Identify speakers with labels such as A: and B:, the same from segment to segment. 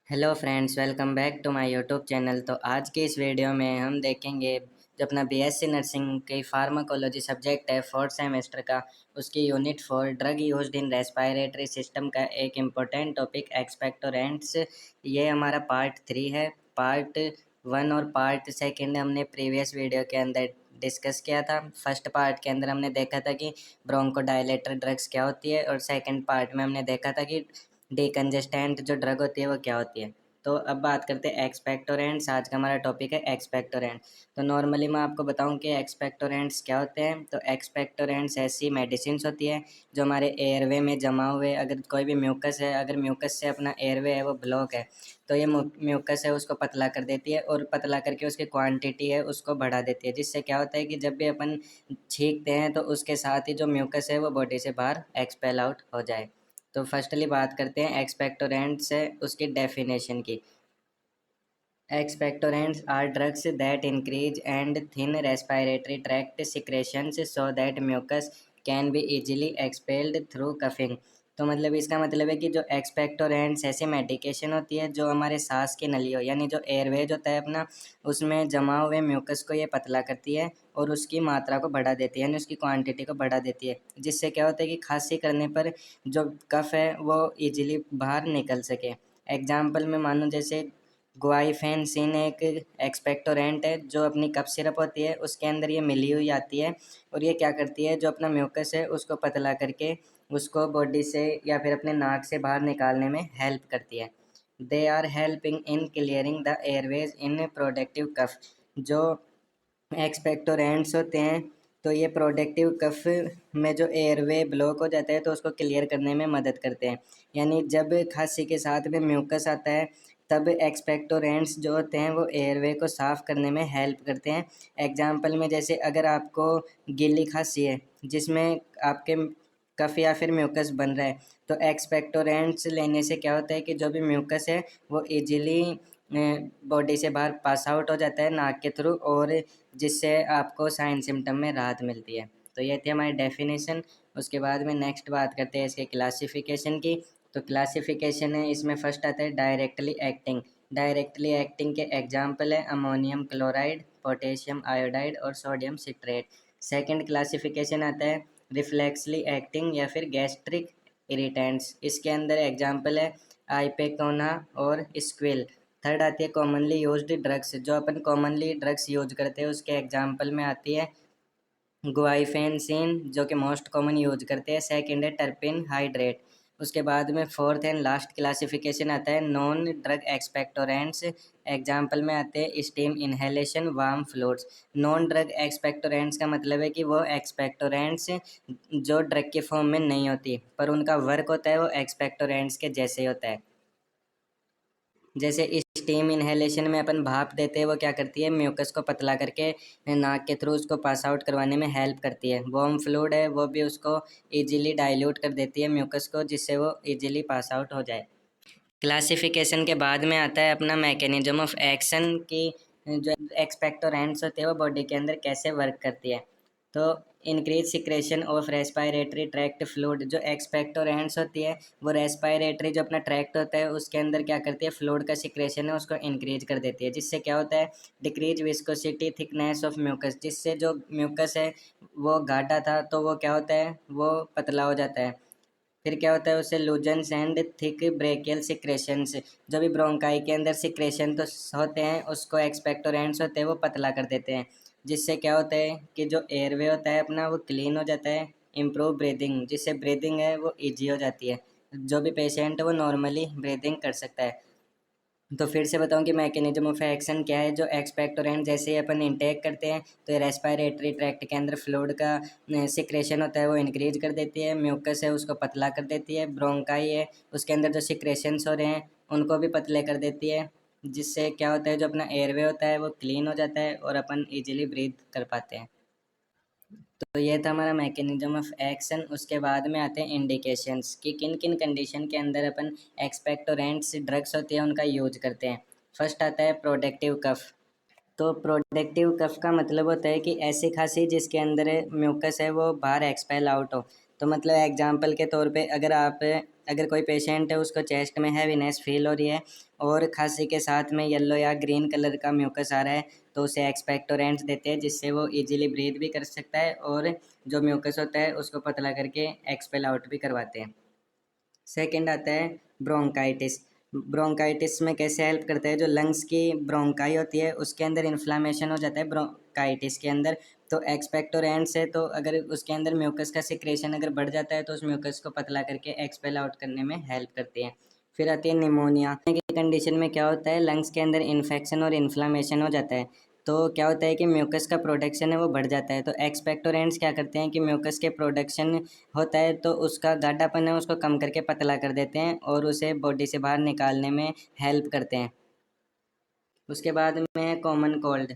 A: Hello friends, welcome back to my YouTube channel. तो आज की इस वीडियो में हम देखेंगे जो अपना बीएससी नर्सिंग की फार्माकोलॉजी सब्जेक्ट है फोर्थ सेमेस्टर का, उसकी unit 4 drug used in respiratory system का एक इम्पोर्टेंट टॉपिक एक्सपेक्टोरेंट्स। ये हमारा पार्ट 3 है। पार्ट 1 और पार्ट सेकंड हमने प्रीवियस वीडियो के अंदर डिस्कस किया था। फर्स्ट पार्ट के अंदर हमने देखा था कि ब्रोंकोडायलेटर ड्रग्स क्या होती है, और सेकंड पार्ट में हमने देखा था कि डीकंजेस्टेंट जो ड्रग होती है वो क्या होती है। तो अब बात करते हैं एक्सपेक्टोरेंट्स। आज का हमारा टॉपिक है एक्सपेक्टोरेंट। तो नॉर्मली मैं आपको बताऊं कि एक्सपेक्टोरेंट्स क्या होते हैं। तो एक्सपेक्टोरेंट्स ऐसी मेडिसिन्स होती है जो हमारे एयरवे में जमा हुए, अगर कोई भी म्यूकस है, अगर म्यूकस से अपना एयरवे है वो ब्लॉक है, तो ये म्यूकस है उसको पतला कर देती है, और पतला करके उसकी क्वांटिटी है उसको बढ़ा देती है, जिससे क्या होता है कि जब भी अपन छींकते हैं तो उसके साथ ही जो म्यूकस है वो बॉडी से बाहर एक्सपेल आउट हो जाए। तो फर्स्टली बात करते हैं एक्सपेक्टोरेंट से उसकी डेफिनेशन की। Expectorants are drugs that increase and thin respiratory tract secretions so that mucus can be easily expelled through coughing। तो मतलब इसका मतलब है कि जो एक्सपेक्टोरेंट्स ऐसी मेडिकेशन होती है जो हमारे सांस की नली हो, यानी जो एयरवेज होता है अपना, उसमें जमा हुए म्यूकस को ये पतला करती है और उसकी मात्रा को बढ़ा देती है, यानी उसकी क्वांटिटी को बढ़ा देती है, जिससे क्या होता है कि खांसी करने पर जो कफ है वो इजीली बाहर निकल सके। एग्जाम्पल में मानो जैसे गुआइफेंसिन एक एक्सपेक्टोरेंट है जो अपनी कफ सिरप होती है उसके अंदर ये मिली हुई आती है, और ये क्या करती है, जो अपना म्यूकस है उसको पतला करके उसको बॉडी से या फिर अपने नाक से बाहर निकालने में हेल्प करती है। They are helping in clearing the airways in productive cough. जो एक्सपेक्टोरेंट्स होते हैं तो ये प्रोडक्टिव कफ में जो एयरवे ब्लॉक हो जाता है तो उसको क्लियर करने में मदद करते हैं। यानी जब खांसी के साथ में म्यूकस आता है तब एक्सपेक्टोरेंट्स जो होते हैं वो एयरवे को साफ़ करने में हेल्प करते हैं। एग्जाम्पल में जैसे अगर आपको गीली खांसी है जिसमें आपके कफ या फिर म्यूकस बन रहा है, तो एक्सपेक्टोरेंट्स लेने से क्या होता है कि जो भी म्यूकस है वो इजीली बॉडी से बाहर पास आउट हो जाता है नाक के थ्रू, और जिससे आपको साइन सिम्टम में राहत मिलती है। तो ये थी हमारी डेफिनेशन। उसके बाद में नेक्स्ट बात करते हैं इसके क्लासिफिकेशन की। तो क्लासिफिकेशन है, इसमें फर्स्ट आता है डायरेक्टली एक्टिंग। डायरेक्टली एक्टिंग के एग्जाम्पल है अमोनियम क्लोराइड, पोटेशियम आयोडाइड और सोडियम सिट्रेट। सेकंड क्लासिफिकेशन आता है रिफ्लेक्सली एक्टिंग या फिर गैस्ट्रिक इरिटेंट्स। इसके अंदर एग्जाम्पल है आइपेकोना और स्क्विल। थर्ड आती है कॉमनली यूज्ड ड्रग्स। जो अपन कॉमनली ड्रग्स यूज करते हैं उसके एग्जाम्पल में आती है गुआइफेंसिन, जो कि मोस्ट कॉमन यूज करते हैं। सेकंड है टर्पिन हाइड्रेट। उसके बाद में फोर्थ एंड लास्ट क्लासिफिकेशन आता है नॉन ड्रग एक्सपेक्टोरेंट्स। एग्जाम्पल में आते हैं steam inhalation, warm fluids. Non drug expectorants का मतलब है कि वो एक्सपेक्टोरेंट्स जो ड्रग के फॉर्म में नहीं होती पर उनका वर्क होता है वो एक्सपेक्टोरेंट्स के जैसे ही होता है। जैसे स्टीम इनहेलेशन में अपन भाप देते हैं, वो क्या करती है, म्यूकस को पतला करके नाक के थ्रू उसको पास आउट करवाने में हेल्प करती है। वार्म फ्लूइड है वो भी उसको इजीली डाइल्यूट कर देती है म्यूकस को, जिससे वो इजीली पास आउट हो जाए। क्लासिफिकेशन के बाद में आता है अपना मैकेनिज्म ऑफ एक्शन की जो एक्सपेक्टोरेंट्स होते हैं वो बॉडी के अंदर कैसे वर्क करती है। तो increase secretion of respiratory tract fluid. जो एक्सपेक्टोरेंट्स होती है वो रेस्पिरेटरी जो अपना ट्रैक्ट होता है उसके अंदर क्या करती है, फ्लूइड का सिक्रेशन है उसको इंक्रीज कर देती है, जिससे क्या होता है decrease viscosity thickness of mucus. जिससे जो म्यूकस है वो गाढ़ा था तो वो क्या होता है, वो पतला हो जाता है। फिर क्या होता है उससे loosens and thick brachial secretions. जो भी ब्रोंकाई के अंदर सिक्रेशन तो होते हैं उसको एक्सपेक्टोरेंट्स होते हैं वो पतला कर देते हैं, जिससे क्या होता है कि जो एयरवे होता है अपना वो क्लीन हो जाता है। इम्प्रूव ब्रीदिंग, जिससे ब्रीदिंग है वो ईजी हो जाती है, जो भी पेशेंट है वो नॉर्मली ब्रीदिंग कर सकता है। तो फिर से बताऊं कि मैकेनिज्म ऑफ एक्शन क्या है। जो एक्सपेक्टोरेंट जैसे ही अपन इंटेक करते हैं तो ये रेस्पिरेटरी ट्रैक्ट के अंदर फ्लूइड का सिक्रेशन होता है वो इंक्रीज कर देती है, म्यूकस है उसको पतला कर देती है, ब्रोंकाई है उसके अंदर जो सिक्रेशंस हो रहे हैं उनको भी पतले कर देती है, जिससे क्या होता है जो अपना एयरवे होता है वो क्लीन हो जाता है और अपन इजीली ब्रीथ कर पाते हैं। तो ये था हमारा मैकेनिज्म ऑफ एक्शन। उसके बाद में आते हैं इंडिकेशंस कि किन किन कंडीशन के अंदर अपन एक्सपेक्टोरेंट्स ड्रग्स होती हैं उनका यूज करते हैं। फर्स्ट आता है प्रोटेक्टिव कफ। तो प्रोटेक्टिव कफ का मतलब होता है कि ऐसी खांसी जिसके अंदर म्यूकस है वो बाहर एक्सपेल आउट हो। तो मतलब एग्जाम्पल के तौर पे अगर कोई पेशेंट है उसको चेस्ट में हैवीनेस फील हो रही है और खांसी के साथ में येलो या ग्रीन कलर का म्यूकस आ रहा है, तो उसे एक्सपेक्टोरेंट्स देते हैं जिससे वो इजीली ब्रीथ भी कर सकता है और जो म्यूकस होता है उसको पतला करके एक्सपेल आउट भी करवाते हैं। सेकंड आता है ब्रोंकाइटिस। ब्रोंकाइटिस में कैसे हेल्प करता है, जो लंग्स की ब्रोंकाई होती है उसके अंदर इन्फ्लामेशन हो जाता है ब्रोंकाइटिस के अंदर, तो एक्सपेक्टोरेंट्स है, तो अगर उसके अंदर म्यूकस का सिक्रेशन अगर बढ़ जाता है तो उस म्यूकस को पतला करके एक्सपेल आउट करने में हेल्प करती है। फिर आती है निमोनिया की कंडीशन में क्या होता है, लंग्स के अंदर इन्फेक्शन और इन्फ्लामेशन हो जाता है, तो क्या होता है कि म्यूकस का प्रोडक्शन है वो बढ़ जाता है, तो एक्सपेक्टोरेंट्स क्या करते हैं कि म्यूकस के प्रोडक्शन होता है तो उसका गाढ़ापन है उसको कम करके पतला कर देते हैं और उसे बॉडी से बाहर निकालने में हेल्प करते हैं। उसके बाद में है कॉमन कोल्ड।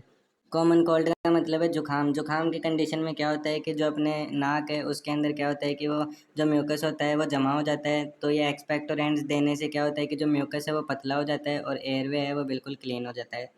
A: कॉमन कोल्ड का मतलब है जुखाम। जुखाम की कंडीशन में क्या होता है कि जो अपने नाक है उसके अंदर क्या होता है कि वो जो म्यूकस होता है वो जमा हो जाता है, तो ये एक्सपेक्टोरेंट्स देने से क्या होता है कि जो म्यूकस है वो पतला हो जाता है और एयरवे है वो बिल्कुल क्लीन हो जाता है।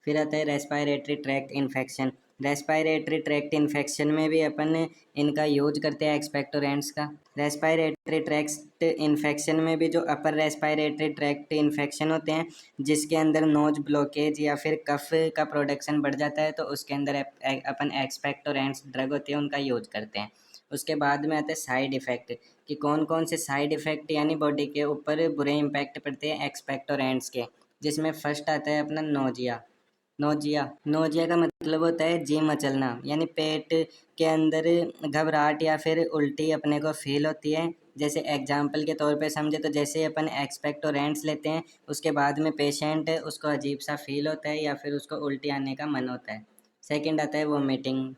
A: फिर आता है respiratory tract infection. Respiratory tract infection में भी अपन इनका यूज करते हैं एक्सपेक्टोरेंट्स का। रेस्पायरेटरी ट्रैक्ट इन्फेक्शन में भी जो अपर रेस्पायरेटरी ट्रैक्ट इन्फेक्शन होते हैं जिसके अंदर नोज ब्लॉकेज या फिर कफ का प्रोडक्शन बढ़ जाता है, तो उसके अंदर अपन एक्सपेक्टोरेंट्स ड्रग होती है उनका यूज करते हैं। उसके बाद में आता है साइड इफ़ेक्ट, कि कौन कौन से साइड इफ़ेक्ट यानी बॉडी के ऊपर बुरे इम्पैक्ट पड़ते हैं एक्सपेक्टोरेंट्स के, जिसमें फर्स्ट आता है अपना नोजिया। नोजिया नोजिया का मतलब होता है जी मचलना, यानी पेट के अंदर घबराहट या फिर उल्टी अपने को फील होती है। जैसे एग्जाम्पल के तौर पे समझे तो जैसे अपन एक्सपेक्टोरेंट्स लेते हैं उसके बाद में पेशेंट उसको अजीब सा फील होता है या फिर उसको उल्टी आने का मन होता है। सेकंड आता है वोमिटिंग।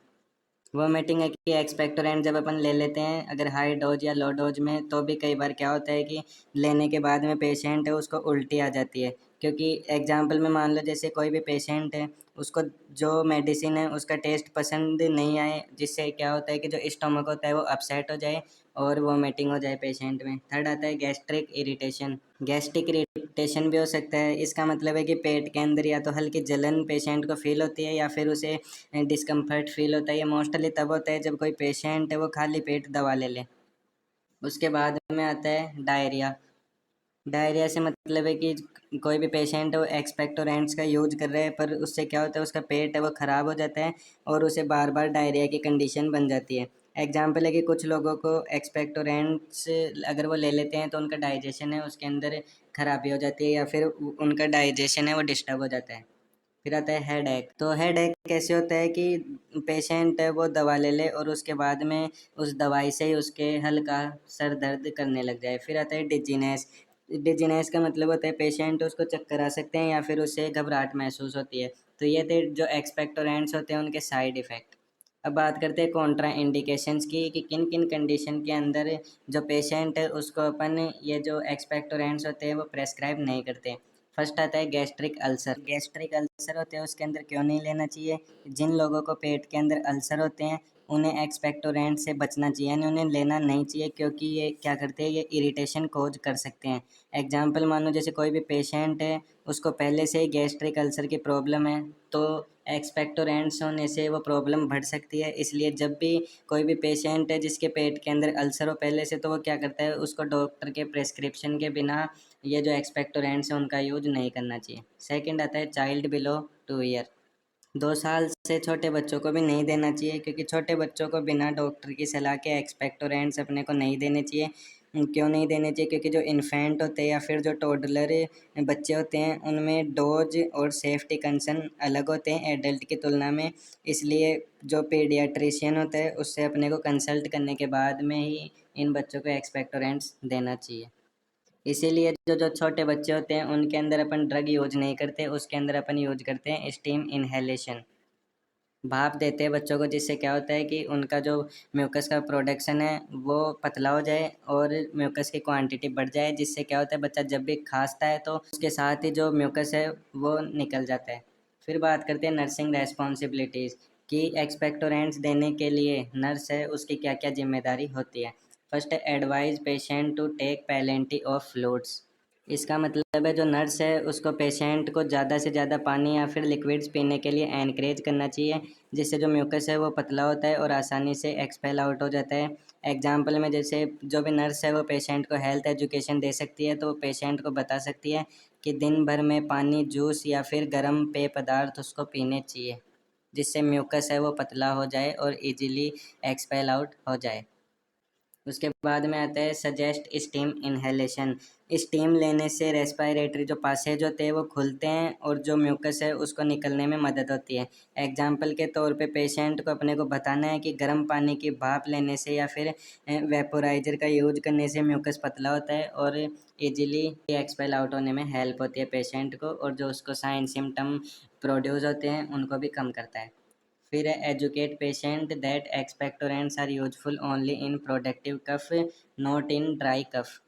A: वोमिटिंग है कि एक्सपेक्टोरेंट जब अपन ले लेते हैं अगर हाई डोज या लो डोज में, तो भी कई बार क्या होता है कि लेने के बाद में पेशेंट है उसको उल्टी आ जाती है, क्योंकि एग्जाम्पल में मान लो जैसे कोई भी पेशेंट है उसको जो मेडिसिन है उसका टेस्ट पसंद नहीं आए, जिससे क्या होता है कि जो स्टोमक होता है वो अपसेट हो जाए और वोमिटिंग हो जाए पेशेंट में। थर्ड आता है गैस्ट्रिक इरिटेशन। गैस्ट्रिक इरिटेशन भी हो सकता है, इसका मतलब है कि पेट के अंदर या तो हल्की जलन पेशेंट को फील होती है या फिर उसे डिस्कम्फर्ट फील होता है। ये मोस्टली तब होता है जब कोई पेशेंट है वो खाली पेट दवा ले ले। उसके बाद में आता है डायरिया। डायरिया से मतलब है कि कोई भी पेशेंट है वो एक्सपेक्टोरेंट्स का यूज कर रहे हैं पर उससे क्या होता है उसका पेट है वो ख़राब हो जाता है और उसे बार बार डायरिया की कंडीशन बन जाती है। एग्जाम्पल है कि कुछ लोगों को एक्सपेक्टोरेंट्स अगर वो ले लेते हैं तो उनका डाइजेशन है उसके अंदर खराबी हो जाती है या फिर उनका डाइजेशन है वो डिस्टर्ब हो जाता है। फिर आता है हेड एक। तो हेड एक कैसे होता है कि पेशेंट है वो दवा ले ले और उसके बाद में उस दवाई से ही उसके हल्का सर दर्द करने लग जाए। फिर आता है डिजीनेस। डिजीनेस का मतलब होता है पेशेंट उसको चक्कर आ सकते हैं या फिर उसे घबराहट महसूस होती है। तो ये थे जो एक्सपेक्टोरेंट्स होते हैं उनके साइड इफ़ेक्ट। अब बात करते हैं कॉन्ट्रा इंडिकेशंस की, कि किन किन कंडीशन के अंदर जो पेशेंट है उसको अपन ये जो एक्सपेक्टोरेंट्स होते हैं वो प्रेस्क्राइब नहीं करते। फर्स्ट आता है गैस्ट्रिक अल्सर। गैस्ट्रिक अल्सर होते हैं उसके अंदर क्यों नहीं लेना चाहिए, जिन लोगों को पेट के अंदर अल्सर होते हैं उन्हें एक्सपेक्टोरेंट से बचना चाहिए, यानी उन्हें लेना नहीं चाहिए, क्योंकि ये क्या करते हैं ये इरिटेशन कोज कर सकते हैं। एग्जाम्पल मानो जैसे कोई भी पेशेंट है उसको पहले से ही गैस्ट्रिक अल्सर की प्रॉब्लम है, तो एक्सपेक्टोरेंट्स होने से वो प्रॉब्लम बढ़ सकती है। इसलिए जब भी कोई भी पेशेंट है जिसके पेट के अंदर अल्सर हो पहले से, तो वो क्या करता है उसको डॉक्टर के प्रेस्क्रिप्शन के बिना ये जो एक्सपेक्टोरेंट्स हैं उनका यूज नहीं करना चाहिए। सेकंड आता है चाइल्ड बिलो 2 ईयर। 2 साल से छोटे बच्चों को भी नहीं देना चाहिए, क्योंकि छोटे बच्चों को बिना डॉक्टर की सलाह के एक्सपेक्टोरेंट्स अपने को नहीं देने चाहिए। क्यों नहीं देने चाहिए, क्योंकि जो इन्फेंट होते हैं या फिर जो टोडलर बच्चे होते हैं उनमें डोज और सेफ्टी कंसर्न अलग होते हैं एडल्ट की तुलना में। इसलिए जो पीडियाट्रिशियन होता है उससे अपने को कंसल्ट करने के बाद में ही इन बच्चों को एक्सपेक्टोरेंट्स देना चाहिए। इसीलिए जो जो छोटे बच्चे होते हैं उनके अंदर अपन ड्रग यूज नहीं करते, उसके अंदर अपन यूज करते हैं स्टीम इनहेलेशन। भाप देते हैं बच्चों को, जिससे क्या होता है कि उनका जो म्यूकस का प्रोडक्शन है वो पतला हो जाए और म्यूकस की क्वांटिटी बढ़ जाए, जिससे क्या होता है बच्चा जब भी खांसता है तो उसके साथ ही जो म्यूकस है वो निकल जाता है। फिर बात करते हैं नर्सिंग रेस्पॉन्सिबिलिटीज़, कि एक्सपेक्टोरेंट्स देने के लिए नर्स है उसकी क्या क्या जिम्मेदारी होती है। फर्स्ट है advise patient to take plenty of fluids. इसका मतलब है जो नर्स है उसको पेशेंट को ज़्यादा से ज़्यादा पानी या फिर लिक्विड्स पीने के लिए एनकरेज करना चाहिए, जिससे जो म्यूकस है वो पतला होता है और आसानी से एक्सपेल आउट हो जाता है। एग्जाम्पल में जैसे जो भी नर्स है वो पेशेंट को हेल्थ एजुकेशन दे सकती है, तो वो पेशेंट को बता सकती है कि दिन भर में पानी, जूस या फिर गर्म पेय पदार्थ उसको पीने चाहिए, जिससे म्यूकस है वो पतला हो जाए और इजीली एक्सपेल आउट हो जाए। उसके बाद में आता है सजेस्ट स्टीम इनहेलेशन। स्टीम लेने से रेस्पिरेटरी जो पासेज होते हैं वो खुलते हैं और जो म्यूकस है उसको निकलने में मदद होती है। एग्जाम्पल के तौर पे पेशेंट को अपने को बताना है कि गर्म पानी की भाप लेने से या फिर वेपोराइजर का यूज करने से म्यूकस पतला होता है और इजीली एक्सपेल आउट होने में हेल्प होती है पेशेंट को, और जो उसको साइन सिम्टम प्रोड्यूस होते हैं उनको भी कम करता है। फिर है educate patient that expectorants are useful only in productive cough, not in dry cough.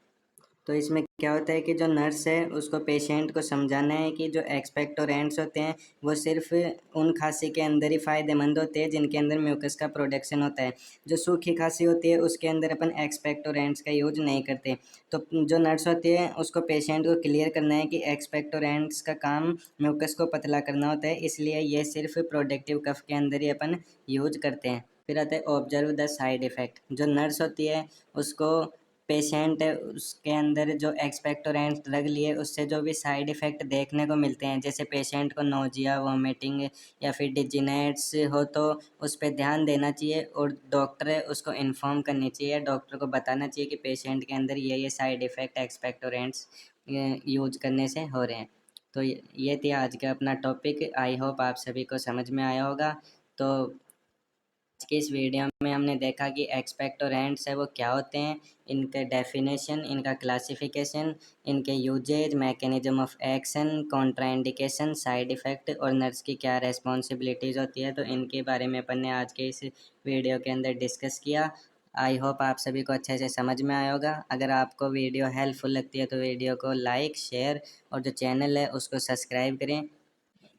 A: तो इसमें क्या होता है कि जो नर्स है उसको पेशेंट को समझाना है कि जो एक्सपेक्टोरेंट्स होते हैं वो सिर्फ उन खांसी के अंदर ही फ़ायदेमंद होते हैं जिनके अंदर म्यूकस का प्रोडक्शन होता है। जो सूखी खांसी होती है उसके अंदर अपन एक्सपेक्टोरेंट्स का यूज नहीं करते। तो जो नर्स होती है उसको पेशेंट को क्लियर करना है कि एक्सपेक्टोरेंट्स का काम म्यूकस को पतला करना होता है, इसलिए ये सिर्फ प्रोडक्टिव कफ के अंदर ही अपन यूज करते हैं। फिर आता है ऑब्जर्व द साइड इफ़ेक्ट। जो नर्स होती है उसको पेशेंट है उसके अंदर जो एक्सपेक्टोरेंट ड्रग लिए उससे जो भी साइड इफ़ेक्ट देखने को मिलते हैं, जैसे पेशेंट को नोजिया, वॉमिटिंग या फिर डिजीनेट्स हो, तो उस पर ध्यान देना चाहिए और डॉक्टर है उसको इन्फॉर्म करनी चाहिए। डॉक्टर को बताना चाहिए कि पेशेंट के अंदर ये साइड इफ़ेक्ट एक्सपेक्टोरेंट्स यूज करने से हो रहे हैं। तो ये थी आज का अपना टॉपिक। आई होप आप सभी को समझ में आया होगा। तो आज की इस वीडियो में हमने देखा कि एक्सपेक्टोरेंट्स है वो क्या होते हैं, इनका डेफिनेशन, इनका क्लासिफिकेशन, इनके uses, mechanism of action, contraindication, side effect और नर्स की क्या रेस्पॉन्सिबिलिटीज़ होती है। तो इनके बारे में अपन ने आज के इस वीडियो के अंदर डिस्कस किया। आई होप आप सभी को अच्छे से समझ में आया होगा। अगर आपको वीडियो हेल्पफुल लगती है तो वीडियो को लाइक, शेयर और जो चैनल है उसको सब्सक्राइब करें।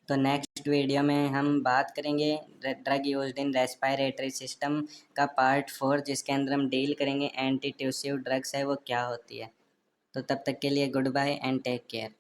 A: तो नेक्स्ट वीडियो में हम बात करेंगे drug used in respiratory system का पार्ट 4, जिसके अंदर हम डील करेंगे एंटी ट्यूसिव ड्रग्स है वो क्या होती है। तो तब तक के लिए good bye and take care.